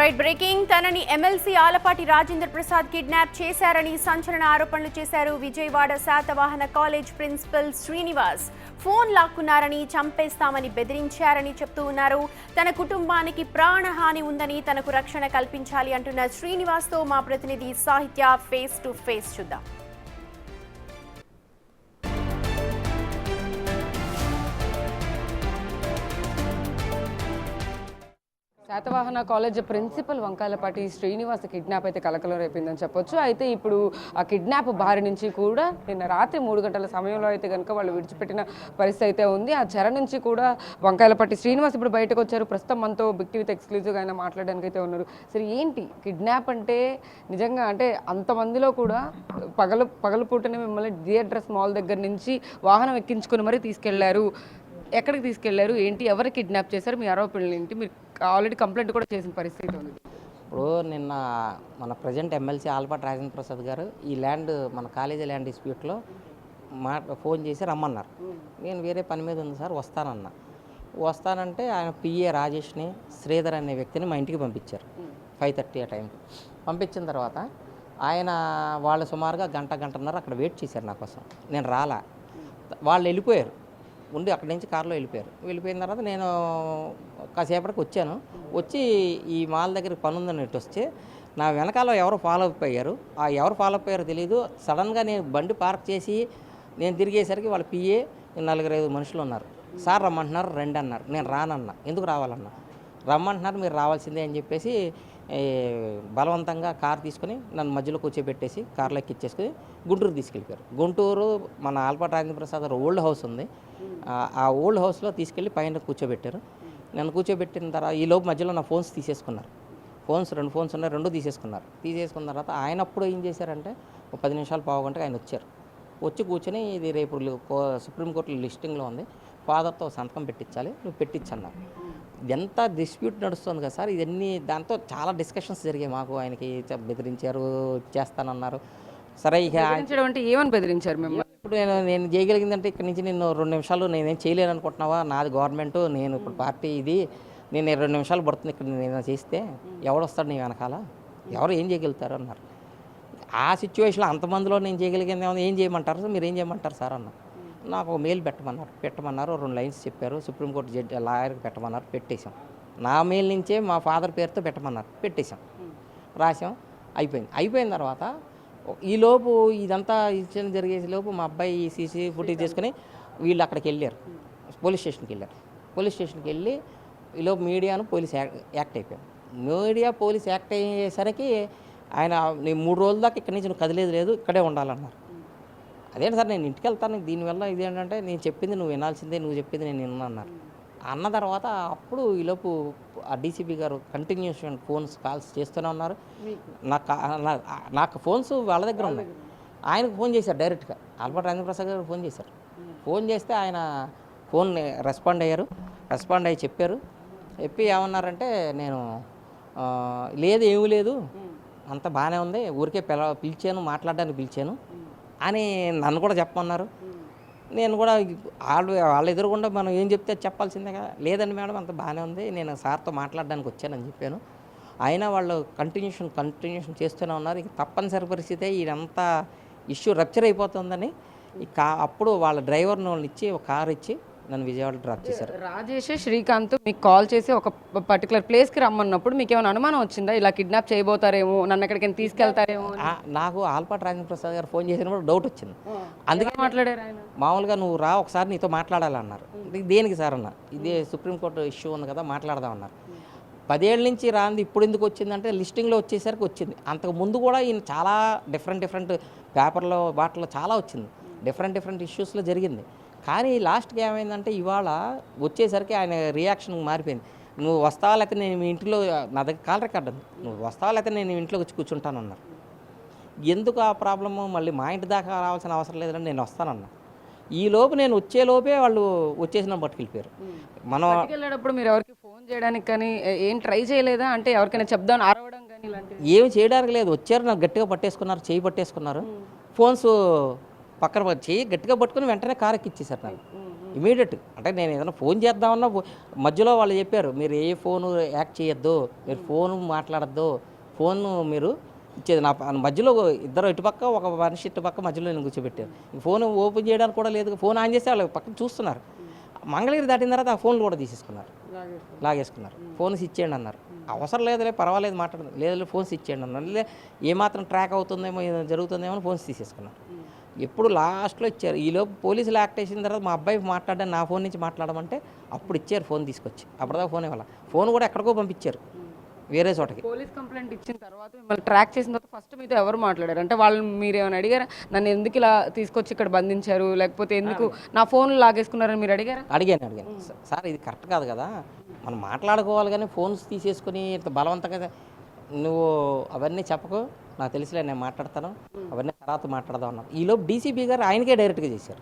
Right breaking తనని MLC Alapati Rajendra Prasad kidnap చేశారని సంచలన ఆరోపణలు చేశారు Vijayawada Shatavahana college principal Srinivas. Phone లాక్కున్నారని, చంపేస్తామని బెదిరించారని చెప్తూ ఉన్నారు. తన కుటుంబానికి ప్రాణహాని ఉందని, తనకు రక్షణ కల్పించాలి అంటున్న శ్రీనివాస్తో మా ప్రతినిధి సాహిత్య ఫేస్ టు ఫేస్ చూద్దాం. Satavahana college principal Vankayalapati Srinivas kidnap అయితే కలకలం రేపిందని చెప్పొచ్చు. అయితే ఇప్పుడు ఆ కిడ్నాప్ బారి నుంచి కూడా నిన్న రాత్రి 3 గంటల సమయంలో అయితే కనుక వాళ్ళు విడిచిపెట్టిన పరిస్థితి అయితే ఉంది. ఆ చెర నుంచి కూడా వంకాయలపాటి శ్రీనివాస్ ఇప్పుడు బయటకు వచ్చారు. ప్రస్తుతం మనతో బిగ్ టీవీతో ఎక్స్క్లూజివ్గా ఆయన మాట్లాడడానికి అయితే ఉన్నారు. సరే, ఏంటి కిడ్నాప్ అంటే? నిజంగా అంటే అంతమందిలో కూడా పగలు పూటనే మిమ్మల్ని థియేటర్స్ మాల్ దగ్గర నుంచి వాహనం ఎక్కించుకొని మరీ తీసుకెళ్లారు. ఎక్కడికి తీసుకెళ్లారు, ఏంటి, ఎవరు కిడ్నాప్ చేశారు, మీ ఆరోపణలు ఏంటి? మీరు ఆల్రెడీ కంప్లైంట్ కూడా చేసిన పరిస్థితి ఉంది. ఇప్పుడు నిన్న మన ప్రజెంట్ ఎమ్మెల్సీ ఆలపాటి రాజేంద్ర ప్రసాద్ గారు ఈ ల్యాండ్ మన కాలేజీ ల్యాండ్ డిస్ప్యూట్లో ఫోన్ చేసి రమ్మన్నారు. నేను వేరే పని మీద ఉంది సార్, వస్తానంటే ఆయన పిఏ రాజేష్ని, శ్రీధర్ అనే వ్యక్తిని మా ఇంటికి పంపించారు 5:30 ఆ టైంకి. పంపించిన తర్వాత ఆయన వాళ్ళు సుమారుగా గంటన్నర అక్కడ వెయిట్ చేశారు నా కోసం. నేను రాలా, వాళ్ళు వెళ్ళిపోయారు, ఉండి అక్కడి నుంచి కారులో వెళ్ళిపోయిన తర్వాత నేను కాసేపటికి వచ్చి ఈ మాల్ దగ్గరికి పని ఉందన్నట్టు వస్తే నా వెనకాల ఎవరు ఫాలో అప్ అయ్యారు. ఆ ఎవరు ఫాలో అప్ అయ్యారో తెలియదు. సడన్గా నేను బండి పార్క్ చేసి నేను తిరిగేసరికి వాళ్ళ పిఏ 4-5 మనుషులు ఉన్నారు. సార్ రమ్మంటున్నారు, రండి అన్నారు. నేను రానన్నా. ఎందుకు రావాలన్నా? రమ్మంటున్నారు, మీరు రావాల్సిందే అని చెప్పేసి బలవంతంగా కారు తీసుకొని నన్ను మధ్యలో కూర్చోబెట్టేసి కార్లో ఎక్కిచ్చేసుకుని గుంటూరు తీసుకెళ్ళిపోయారు. గుంటూరు మన ఆలపాటి రాజేంద్ర ప్రసాద్ ఓల్డ్ హౌస్ ఉంది, ఆ ఓల్డ్ హౌస్లో తీసుకెళ్ళి పైన కూర్చోబెట్టారు. నన్ను కూర్చోబెట్టిన తర్వాత ఈ లోపు మధ్యలో నా ఫోన్స్ తీసేసుకున్నారు. 2 ఫోన్స్ ఉన్నాయి, 2 తీసేసుకున్న తర్వాత ఆయన అప్పుడు ఏం చేశారంటే 10 నిమిషాలు పావుగంటగా ఆయన వచ్చి కూర్చొని ఇది రేపు సుప్రీంకోర్టులో లిస్టింగ్లో ఉంది, ఫాదర్తో సంతకం పెట్టించాలి, నువ్వు పెట్టించన్నారు. ఎంత డిస్ప్యూట్ నడుస్తుంది కదా సార్, ఇవన్నీ దాంతో చాలా డిస్కషన్స్ జరిగాయి మాకు. ఆయనకి బెదిరించారు, చేస్తానన్నారు. సరే, ఇక అంటే ఏమని బెదిరించారు మిమ్మల్ని? ఇప్పుడు నేను చేయగలిగిందంటే ఇక్కడ నుంచి నేను 2 నిమిషాలు నేనేం చేయలేను అనుకుంటున్నావా, నాది గవర్నమెంట్, నేను ఇప్పుడు పార్టీ ఇది, నేను 2 నిమిషాలు పడుతుంది ఇక్కడ నేను చేస్తే ఎవడొస్తాడు నీ వెనకాల, ఎవరు ఏం చేయగలుగుతారు అన్నారు. ఆ సిచ్యువేషన్లో అంతమందిలో నేను చేయగలిగింది ఏం చేయమంటారు, మీరు ఏం చేయమంటారు సార్ అన్నారు. నాకు ఒక మెయిల్ పెట్టమన్నారు. 2 లైన్స్ చెప్పారు. సుప్రీంకోర్టు జడ్జి లాయర్కి పెట్టమన్నారు, పెట్టేశాం. నా మెయిల్ నుంచే మా ఫాదర్ పేరుతో పెట్టమన్నారు, పెట్టేశాం, రాసాం. అయిపోయిన తర్వాత ఈలోపు ఇదంతా జరిగేలోపు మా అబ్బాయి సీసీ ఫుటేజ్ చేసుకుని వీళ్ళు అక్కడికి వెళ్ళారు, పోలీస్ స్టేషన్కి వెళ్ళి ఈలోపు మీడియాను పోలీస్ యాక్ట్ అయిపోయాం. పోలీస్ యాక్ట్ అయ్యేసరికి ఆయన నేను 3 రోజుల దాకా ఇక్కడి నుంచి నువ్వు కదిలేదు లేదు, ఇక్కడే ఉండాలన్నారు. అదేంటి సార్, నేను ఇంటికి వెళ్తాను, దీనివల్ల ఇదేంటంటే నేను చెప్పింది నువ్వు వినాల్సిందే, నువ్వు చెప్పింది నేను విన్నాను అన్న తర్వాత అప్పుడు ఈలోపు ఆ డీసీపీ గారు కంటిన్యూషన్ కాల్స్ చేస్తూనే ఉన్నారు. నాకు ఫోన్స్ వాళ్ళ దగ్గర ఉన్నాయి. ఆయనకు ఫోన్ చేశారు డైరెక్ట్గా, ఆలపాటి రాజేంద్ర ప్రసాద్ గారు ఫోన్ చేస్తే ఆయన ఫోన్ రెస్పాండ్ అయ్యి చెప్పి ఏమన్నారంటే, నేను లేదు, ఏమీ లేదు, అంత బాగానే ఉంది, ఊరికే మాట్లాడడానికి పిలిచాను అని నన్ను కూడా చెప్పమన్నారు. నేను కూడా వాళ్ళ ఎదురుగుండా మనం ఏం చెప్తే చెప్పాల్సిందే కదా. లేదండి మేడం, అంత బాగానే ఉంది, నేను సార్తో మాట్లాడడానికి వచ్చానని చెప్పాను. అయినా వాళ్ళు కంటిన్యూషన్ చేస్తూనే ఉన్నారు. ఇక తప్పనిసరి పరిస్థితే ఇదంతా ఇష్యూ రప్చర్ అయిపోతుందని అప్పుడు వాళ్ళ డ్రైవర్ని వాళ్ళని ఇచ్చి ఒక కారు ఇచ్చి నన్ను విజయవాడ డ్రాప్ చేశారు. రాజేష్, శ్రీకాంత్ మీకు కాల్ చేసి ఒక పర్టికులర్ ప్లేస్కి రమ్మన్నప్పుడు మీకు ఏమైనా అనుమానం వచ్చిందా, ఇలా కిడ్నాప్ చేయబోతారేమో, నన్ను ఎక్కడికైనా తీసుకెళ్తారేమో? నాకు ఆలపాటి రాజేంద్ర ప్రసాద్ గారు ఫోన్ చేసినప్పుడు డౌట్ వచ్చింది. అందుకే మాట్లాడారు ఆయన. మామూలుగా నువ్వు రా, ఒకసారి నీతో మాట్లాడాలన్నారు. దేనికి సార్ అన్న, ఇదే సుప్రీంకోర్టు ఇష్యూ ఉంది కదా, మాట్లాడదామన్నారు. 10 ఏళ్ళ నుంచి రాంది ఇప్పుడు ఎందుకు వచ్చిందంటే లిస్టింగ్లో వచ్చేసరికి వచ్చింది. అంతకు ముందు కూడా ఈయన చాలా డిఫరెంట్ పేపర్లో వాటిలో చాలా వచ్చింది, డిఫరెంట్ ఇష్యూస్లో జరిగింది. కానీ లాస్ట్గా ఏమైందంటే ఇవాళ వచ్చేసరికి ఆయన రియాక్షన్ మారిపోయింది. నువ్వు వస్తావా లేకపోతే నేను మీ ఇంట్లో, నా దగ్గర కాల్ రికార్డ్ ఉంది, నువ్వు వస్తావా లేకపోతే నేను ఇంట్లోకి వచ్చి కూర్చుంటానన్నారు. ఎందుకు ఆ ప్రాబ్లము, మళ్ళీ మా ఇంటి దాకా రావాల్సిన అవసరం లేదండి, నేను వస్తానన్నా. ఈలోపు నేను వచ్చేలోపే వాళ్ళు వచ్చేసిన పట్టుకెళ్ళిపోయారు. మనం వెళ్ళేటప్పుడు మీరు ఎవరికి ఫోన్ చేయడానికి కానీ ఏం ట్రై చేయలేదా? అంటే ఎవరికైనా చెప్దాం అరవడం కానీ ఇలాంటివి ఏమి చేయడానికి లేదు. వచ్చారు, నాకు గట్టిగా చేయి పట్టేసుకున్నారు, ఫోన్స్ పక్కన చేయి గట్టిగా పట్టుకుని వెంటనే కారు ఎక్కిచ్చేసారు నాకు. ఇమీడియట్. అంటే నేను ఏదైనా ఫోన్ చేద్దామన్నా మధ్యలో వాళ్ళు చెప్పారు, మీరు ఏ ఫోను యాక్ట్ చేయొద్దు, మీరు ఫోను మాట్లాడద్దు, ఫోన్ మీరు ఇచ్చేది నా మధ్యలో ఇద్దరు ఇటుపక్క ఒక మనిషి ఇటుపక్క మధ్యలో నేను కూర్చోబెట్టారు. ఫోన్ ఓపెన్ చేయడానికి కూడా లేదు. ఫోన్ ఆన్ చేస్తే వాళ్ళు పక్కన చూస్తున్నారు. మంగళగిరి దాటిన తర్వాత ఆ ఫోన్లు కూడా తీసేసుకున్నారు, లాగేసుకున్నారు. ఫోన్స్ ఇచ్చేయండి అన్నారు. అవసరం లేదులే పర్వాలేదు మాట్లాడదు, లేదు ఫోన్స్ ఇచ్చేయండి అన్నారు. లేదా ఏమాత్రం ట్రాక్ అవుతుందేమో జరుగుతుందేమో అని ఫోన్స్ తీసేసుకున్నారు. ఎప్పుడు లాస్ట్లో ఇచ్చారు. ఈలోపు పోలీసులు యాక్ట్ చేసిన తర్వాత మా అబ్బాయి మాట్లాడాను, నా ఫోన్ నుంచి మాట్లాడమంటే అప్పుడు ఇచ్చారు ఫోన్ తీసుకొచ్చి. అప్పటిదాకా ఫోన్ ఇవ్వాలి. ఫోన్ కూడా ఎక్కడికో పంపించారు, వేరే చోటకి. పోలీస్ కంప్లైంట్ ఇచ్చిన తర్వాత మిమ్మల్ని ట్రాక్ చేసిన తర్వాత ఫస్ట్ మీతో ఎవరు మాట్లాడారు? అంటే వాళ్ళు మీరు ఏమైనా అడిగారా, నన్ను ఎందుకు ఇలా తీసుకొచ్చి ఇక్కడ బంధించారు, లేకపోతే ఎందుకు నా ఫోన్ లాగేసుకున్నారని మీరు అడిగారా? అడిగాను. సార్ ఇది కరెక్ట్ కాదు కదా, మనం మాట్లాడుకోవాలి కానీ ఫోన్స్ తీసేసుకుని ఇంత బలవంతంగా నువ్వు అవన్నీ చెప్పకు, నాకు తెలిసిలే నేను మాట్లాడతాను, అవన్నీ తర్వాత మాట్లాడదాం అన్నారు. ఈలోపు డీసీపీ గారు ఆయనకే డైరెక్ట్గా చేశారు.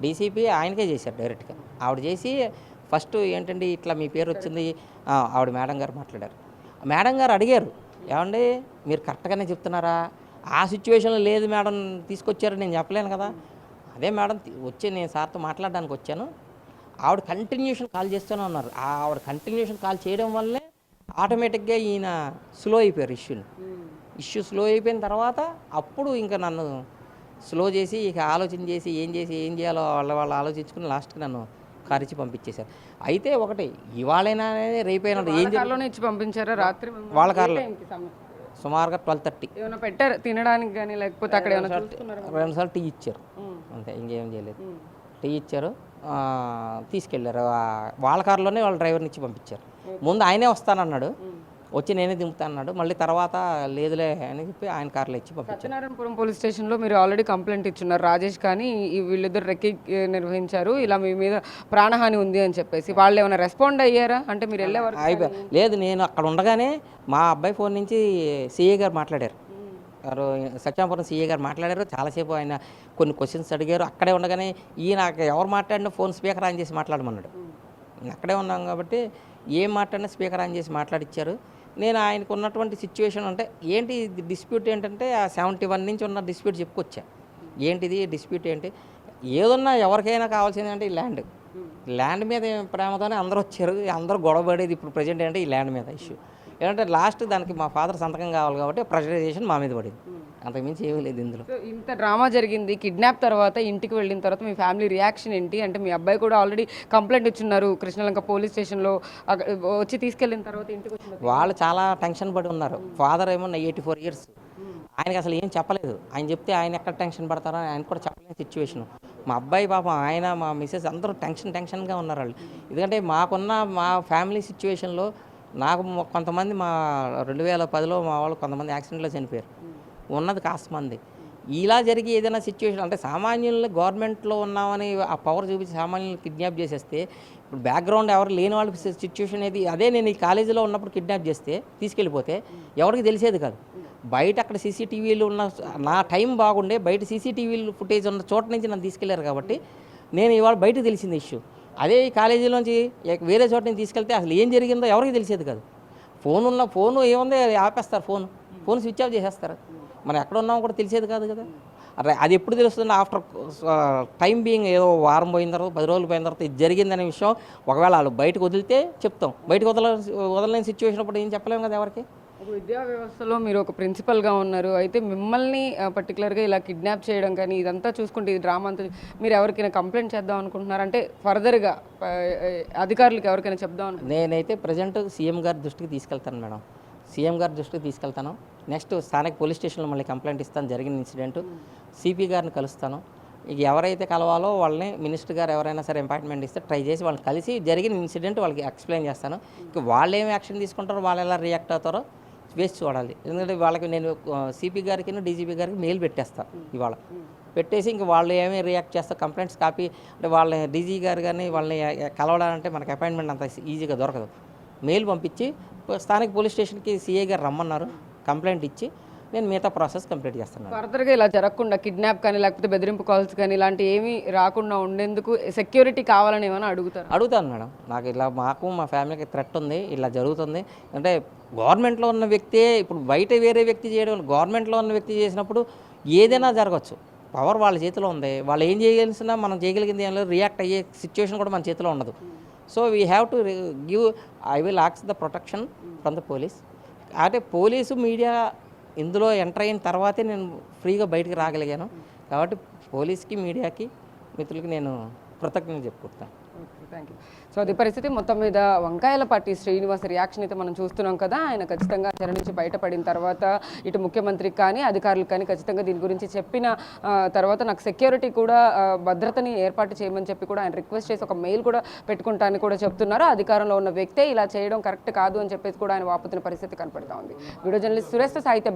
డీసీపీ ఆయనకే చేశారు డైరెక్ట్గా. ఆవిడ చేసి ఫస్ట్ ఏంటండి ఇట్లా మీ పేరు వచ్చింది, ఆవిడ మేడం గారు మాట్లాడారు. మేడం గారు అడిగారు, ఏమండి మీరు కరెక్ట్గానే చెప్తున్నారా? ఆ సిచ్యువేషన్లో లేదు మేడం, తీసుకొచ్చారు నేను చెప్పలేను కదా. అదే మేడం వచ్చి నేను సార్తో మాట్లాడడానికి వచ్చాను. ఆవిడ కంటిన్యూషన్ కాల్ చేస్తూనే ఉన్నారు. ఆవిడ కంటిన్యూషన్ కాల్ చేయడం వల్లే ఆటోమేటిక్గా ఈయన స్లో అయిపోయారు. ఇష్యూ స్లో అయిపోయిన తర్వాత అప్పుడు ఇంకా నన్ను స్లో చేసి ఇక ఆలోచన చేసి ఏం చేయాలో వాళ్ళు ఆలోచించుకుని లాస్ట్కి నన్ను కారిచి పంపించేశారు. అయితే ఒకటి ఇవాళైనా రేపైనా ఏం ఇచ్చి పంపించారా రాత్రి? వాళ్ళ కార్లో సుమారుగా 12:30. ఏమైనా పెట్టారు తినడానికి కానీ, లేకపోతే అక్కడ ఏమైనా 2 సార్లు టీ ఇచ్చారు అంతే, ఇంకేం చేయలేదు. టీ ఇచ్చారు, తీసుకెళ్ళారు. వాళ్ళ కారులోనే వాళ్ళ డ్రైవర్ని ఇచ్చి పంపించారు. ముందు ఆయనే వస్తానన్నాడు, వచ్చి నేనే దింపుతానన్నాడు. మళ్ళీ తర్వాత లేదులే అని చెప్పి ఆయన కార్లో ఇచ్చి పంపించారు. సత్యనారాయణపురం పోలీస్ స్టేషన్లో మీరు ఆల్రెడీ కంప్లైంట్ ఇచ్చున్నారు, రాజేష్ కానీ వీళ్ళిద్దరు రెక్కి నిర్వహించారు, ఇలా మీ మీద ప్రాణహాని ఉంది అని చెప్పేసి. వాళ్ళు ఏమైనా రెస్పాండ్ అయ్యారా? అంటే మీరు వెళ్ళేవారు? లేదు, నేను అక్కడ ఉండగానే మా అబ్బాయి ఫోన్ నుంచి సిఏ గారు మాట్లాడారు. సత్యనారాయణపురం సిఏ గారు మాట్లాడారు. చాలాసేపు ఆయన కొన్ని క్వశ్చన్స్ అడిగారు. అక్కడే ఉండగానే ఈయన ఎవరు మాట్లాడినా ఫోన్ స్పీకర్ ఆన్ చేసి మాట్లాడమన్నాడు. అక్కడే ఉన్నాం కాబట్టి ఏం మాట్లాడినా స్పీకర్ ఆన్ చేసి మాట్లాడిచ్చారు. నేను ఆయనకు ఉన్నటువంటి సిచ్యువేషన్ అంటే ఏంటి డిస్ప్యూట్ ఏంటంటే ఆ 71 నుంచి ఉన్న డిస్ప్యూట్ చెప్పుకొచ్చా. ఏంటిది డిస్ప్యూట్ ఏంటి, ఏదన్నా ఎవరికైనా కావాల్సింది అంటే ఈ ల్యాండ్ మీద ప్రేమతోనే అందరూ వచ్చారు. అందరూ గొడవపడేది ఇప్పుడు ప్రజెంట్ ఏంటంటే ఈ ల్యాండ్ మీద ఇష్యూ. ఏంటంటే లాస్ట్ దానికి మా ఫాదర్ సంతకం కావాలి కాబట్టి ప్రెషరైజేషన్ మా మీద పడింది, అంతకుమించి ఏమీ లేదు ఇందులో. ఇంత డ్రామా జరిగింది. కిడ్నాప్ తర్వాత ఇంటికి వెళ్ళిన తర్వాత మీ ఫ్యామిలీ రియాక్షన్ ఏంటి? అంటే మీ అబ్బాయి కూడా ఆల్రెడీ కంప్లైంట్ ఇచ్చున్నారు కృష్ణలంక పోలీస్ స్టేషన్లో. వచ్చి తీసుకెళ్ళిన తర్వాత ఇంటికి వచ్చిన వాళ్ళు చాలా టెన్షన్ పడి ఉన్నారు. ఫాదర్ ఏమో 84 ఇయర్స్, ఆయనకి అసలు ఏం చెప్పలేదు. ఆయన చెప్తే ఆయన ఎక్కడ టెన్షన్ పడతారో ఆయన కూడా చెప్పలేని సిచ్యువేషన్. మా అబ్బాయి పాపం, ఆయన మా మిస్సెస్ అందరూ టెన్షన్గా ఉన్నారు వాళ్ళు. ఎందుకంటే మాకున్న మా ఫ్యామిలీ సిచ్యువేషన్లో నాకు కొంతమంది మా 2010లో మా వాళ్ళు కొంతమంది యాక్సిడెంట్లో చనిపోయారు. ఉన్నది కాస్త మంది. ఇలా జరిగి ఏదైనా సిచ్యువేషన్ అంటే సామాన్యుల్ని గవర్నమెంట్లో ఉన్నామని ఆ పవర్ చూపించి సామాన్యులను కిడ్నాప్ చేసేస్తే ఇప్పుడు బ్యాక్గ్రౌండ్ ఎవరు లేని వాళ్ళ సిచ్యువేషన్ ఏది. అదే నేను ఈ కాలేజీలో ఉన్నప్పుడు కిడ్నాప్ చేస్తే తీసుకెళ్ళిపోతే ఎవరికి తెలిసేది కాదు. బయట అక్కడ సీసీటీవీలు ఉన్న నా టైం బాగుండే బయట సీసీటీవీలు ఫుటేజ్ ఉన్న చోట నుంచి నన్ను తీసుకెళ్లారు కాబట్టి నేను ఇవాళ బయటకు తెలిసింది ఇష్యూ. అదే ఈ కాలేజీలోంచి వేరే చోట నేను తీసుకెళ్తే అసలు ఏం జరిగిందో ఎవరికి తెలిసేది కాదు. ఫోను ఏముంది ఆపేస్తారు, ఫోన్ స్విచ్ ఆఫ్ చేసేస్తారు. మనం ఎక్కడ ఉన్నామో కూడా తెలిసేది కాదు కదా. అది ఎప్పుడు తెలుస్తుంది? ఆఫ్టర్ టైం బీయింగ్, ఏదో వారం పోయిన తర్వాత 10 రోజులు పోయిన తర్వాత ఇది జరిగిందనే విషయం ఒకవేళ వాళ్ళు బయటకు వదిలితే చెప్తాం. బయటకు వదలలేని సిచ్యువేషన్ అప్పుడు ఏం చెప్పలేము కదా ఎవరికి. ఒక విద్యా వ్యవస్థలో మీరు ఒక ప్రిన్సిపల్గా ఉన్నారు. అయితే మిమ్మల్ని పర్టికులర్గా ఇలా కిడ్నాప్ చేయడం కానీ ఇదంతా చూసుకుంటే ఈ డ్రామా అంతా మీరు ఎవరికైనా కంప్లైంట్ చేద్దాం అనుకుంటున్నారు? అంటే ఫర్దర్గా అధికారులకు ఎవరికైనా చెప్దాం అనుకుంటున్నారు? నేనైతే ప్రజెంట్ సీఎం గారి దృష్టికి తీసుకెళ్తాను మేడం. సీఎం గారి దృష్టికి తీసుకెళ్తాను. నెక్స్ట్ స్థానిక పోలీస్ స్టేషన్లో మళ్ళీ కంప్లైంట్ ఇస్తాను జరిగిన ఇన్సిడెంట్. సిపి గారిని కలుస్తాను. ఇక ఎవరైతే కలవాలో వాళ్ళని మినిస్టర్ గారు ఎవరైనా సరే అపాయింట్మెంట్ ఇస్తే ట్రై చేసి వాళ్ళని కలిసి జరిగిన ఇన్సిడెంట్ వాళ్ళకి ఎక్స్ప్లెయిన్ చేస్తాను. ఇక వాళ్ళు ఏమి యాక్షన్ తీసుకుంటారో, వాళ్ళు ఎలా రియాక్ట్ అవుతారో వేసి చూడాలి. ఎందుకంటే వాళ్ళకి నేను సిపి గారికి డీజీపీ గారికి మెయిల్ పెట్టేస్తాను ఇవాళ. పెట్టేసి ఇంక వాళ్ళు ఏమేమి రియాక్ట్ చేస్తారు కంప్లైంట్స్ కాపీ అంటే వాళ్ళ డీజీ గారు కానీ వాళ్ళని కలవడాలంటే మనకి అపాయింట్మెంట్ అంత ఈజీగా దొరకదు. మెయిల్ పంపించి స్థానిక పోలీస్ స్టేషన్కి సిఐ గారు రమ్మన్నారు, కంప్లైంట్ ఇచ్చి నేను మిగతా ప్రాసెస్ కంప్లీట్ చేస్తున్నాను. ఫర్దర్గా ఇలా జరగకుండా కిడ్నాప్ కానీ లేకపోతే బెదిరింపు కాల్స్ కానీ ఇలాంటి ఏమీ రాకుండా ఉండేందుకు సెక్యూరిటీ కావాలని ఏమైనా అడుగుతాను మేడం. నాకు ఇలా మాకు మా ఫ్యామిలీకి థ్రెట్ ఉంది, ఇలా జరుగుతుంది అంటే గవర్నమెంట్లో ఉన్న వ్యక్తే ఇప్పుడు బయట వేరే వ్యక్తి చేయడం, గవర్నమెంట్లో ఉన్న వ్యక్తి చేసినప్పుడు ఏదైనా జరగచ్చు. పవర్ వాళ్ళ చేతిలో ఉంది. వాళ్ళు ఏం చేయగలిసినా మనం చేయగలిగింది ఏం లేదు. రియాక్ట్ అయ్యే సిచ్యువేషన్ కూడా మన చేతిలో ఉండదు. So we have to give I will aux the protection from the police. అంటే పోలీసు మీడియా ఇందులో ఎంటర్ అయిన తర్వాతే నేను ఫ్రీగా బయటకు రాగలిగాను. కాబట్టి పోలీస్కి మీడియాకి మిత్రులకి నేను కృతజ్ఞతలు చెప్పుకుంటాను. Thank you. సో అది పరిస్థితి. మొత్తం మీద వంకాయలపాటి శ్రీనివాస్ రియాక్షన్ అయితే మనం చూస్తున్నాం కదా. ఆయన ఖచ్చితంగా చెర నుంచి బయటపడిన తర్వాత ఇటు ముఖ్యమంత్రికి కానీ అధికారులకు కానీ ఖచ్చితంగా దీని గురించి చెప్పిన తర్వాత నాకు సెక్యూరిటీ కూడా భద్రతని ఏర్పాటు చేయమని చెప్పి కూడా ఆయన రిక్వెస్ట్ చేసి ఒక మెయిల్ కూడా పెట్టుకుంటానని కూడా చెప్తున్నారు. అధికారంలో ఉన్న వ్యక్తే ఇలా చేయడం కరెక్ట్ కాదు అని చెప్పేసి కూడా ఆయన వాపుతున్న పరిస్థితి కనపడతా ఉంది. వీడియో జర్నలిస్ట్ సురేష్ సాహిత్య